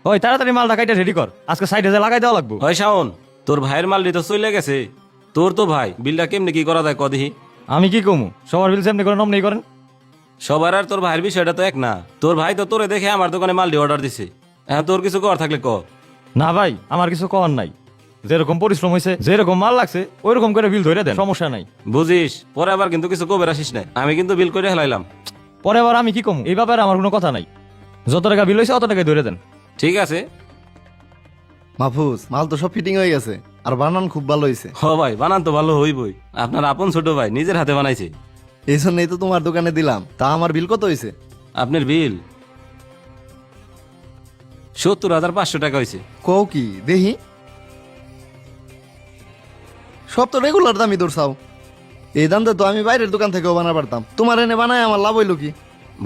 ওই তাড়াতাড়ি মালটা কাইটা রেডি কর, আজকে সাইডে যে লাগাই দেওয়া লাগবো। ওই শাওন, তোর ভাইয়ের মাল তো চলে গেছে। তোর তো ভাই, বিলটা কেমনি কি করা যায় কদিহি? আমি কি কমু, সবার বিল সেমনি করে নমনি করেন। সবার আর তোর ভাইয়ের বিষয়টা তো এক না। তোর ভাই তো তোরে দেখে আমার দোকানে মালটি অর্ডার দিছে। এখন তোর কিছু কর থাকলে ক। না ভাই, আমার কিছু করার নাই, যেরকম পরিশ্রম হয়েছে যেরকম মাল লাগছে ওইরকম করে বিল ধরে দেন, সমস্যা নাই। বুঝিস, পরে আবার কিন্তু কিছু কবে আসিস না। আমি কিন্তু বিল করে হেলাইলাম। পরে আবার আমি কি কমু, এই ব্যাপারে আমার কোনো কথা নাই। যত টাকা বিল হয়েছে অত টাকায় ধরে দেন। ঠিক আছে। মাহফুজ, মাল তো সব ফিটিং হয়ে গেছে, আর বানান খুব ভালো হয়েছে। হ ভাই, বানান তো ভালো হইবই। আপনার আপন ছোট ভাই নিজের হাতে বানাইছে। এই জন্যই তো তোমার দোকানে দিলাম। তা আমার বিল কত হয়েছে? আপনার বিল ৭০,৫০০ টাকা হয়েছে। কও কি দেখি, সব তো রেগুলার দামই দৌড়ছাও। এই দামটা তো আমি বাইরের দোকান থেকেও বানা পারতাম, তোমার এনে বানায় আমার লাভ হইলো কি?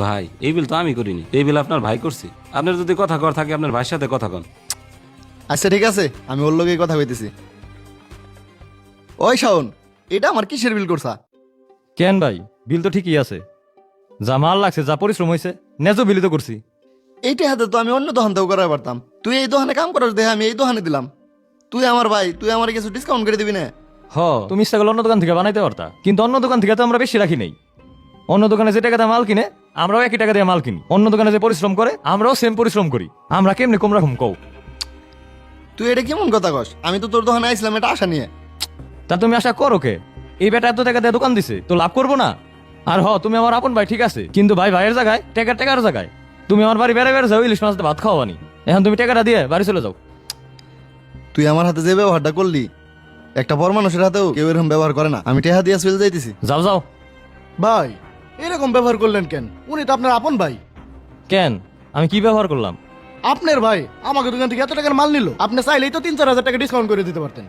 ভাই, এই বিল তো আমি করিনি, এই বিল আপনার ভাই করছে। আপনার যদি কথা কর থাকে আপনার ভাইয়ের সাথে কথা কন। আচ্ছা ঠিক আছে, আমি ওর লগেই কথা কইতেছি। ওই শাওন, এটা আমার কিসের বিল করছা? কেন ভাই, বিল তো ঠিকই আছে, যা মাল লাগছে যা পরিশ্রম হয়েছে ন্যায্য বিলি তো করছি। এইটা হাতে তো আমি অন্য দোকান থেকেও করাই পারতাম। তুই এই দোকানে কাম করার দেখে আমি এই দোকানে দিলাম। তুই আমার ভাই, তুই আমার কিছু ডিসকাউন্ট করে দিবি না? হ, তুমি ইচ্ছা করলে অন্য দোকান থেকে বানাইতে পারতা, কিন্তু অন্য দোকান থেকে তো আমরা বেশি রাখি নাই। অন্য দোকানে যে টাকা দিয়ে মাল কিনে আমরাও একই টাকা দিয়ে মাল কিনি, অন্য দোকানে যে পরিশ্রম করে আমরাও সেম পরিশ্রম করি। আমরা কেমনি কম রাখুম কও? তুই এটা কেমন কথা কস? আমি তো তোর দোকানে আইছিলাম এটা আশা নিয়ে। তা তুমি আশা করো কে? এই বেটা এত টাকা দিয়ে দোকান দিছে তো লাভ করবো না? আর হ, তুমি আমার আপন ভাই ঠিক আছে, কিন্তু ভাই ভাইয়ের জায়গায় টাকার জায়গায় তুমি আমার বাড়ি বেড়ে যাও, ইলিশ মাছ দিয়ে ভাত খাওয়ানি। এখন তুমি টাকাটা দিয়ে বাড়ি চলে যাও। তুই আমার হাতে যে ব্যবহারটা করলি, একটা বড় মানুষের হাতেও কেউ এরকম ব্যবহার করে না। আমি টেহা দিয়ে চলে যাইতেছি। যাও যাও। ভাই, এরকম ব্যবহার করলেন কেন? উনি তো আপনার আপন ভাই। কেন, আমি কি ব্যবহার করলাম? আপনার ভাই আমাকে দোকান থেকে এত টাকার মাল নিল, আপনি চাইলেই তো ৩-৪ হাজার টাকা ডিসকাউন্ট করে দিতে পারতেন।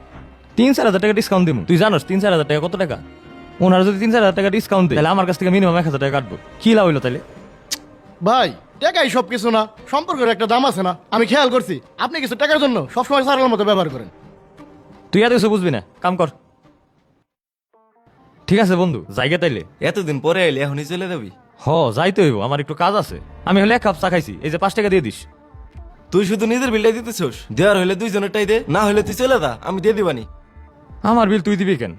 ৩-৪ হাজার টাকা ডিসকাউন্ট দিব? তুই জানোস ৩-৪ হাজার টাকা কত টাকা? ওনারা যদি ৩-৪ হাজার টাকা ডিসকাউন্ট দেয় তাহলে আমার কাছ থেকে মিনিমাম ১,০০০ টাকা কাটবো। কি লাভ হইলো তাইলে? ভাই, টাকাই সব কিছু না, সম্পর্কের একটা দাম আছে না। আমি খেয়াল করছি আপনি কিছু টাকার জন্য সবসময় সারার মতো ব্যবহার করেন। তুই এত কিছু বুঝবি না, কাম কর। ঠিক আছে বন্ধু, জায়গা তাইলে। এতদিন পরে এলে এখনই চলে যাবি? হ, যাইতে হইব, আমার একটু কাজ আছে। আমি হলে ১ কাপ চা খাইছি, এই যে ৫ টাকা দিয়ে দিস। তুই শুধু নিজের বিলটাই দিতেছোস? দেওয়ার হইলে দুইজনেরটাই দে, না হইলে তুই চলে যা, আমি দিয়ে দিবানি। আমার বিল তুই দিবি কেন?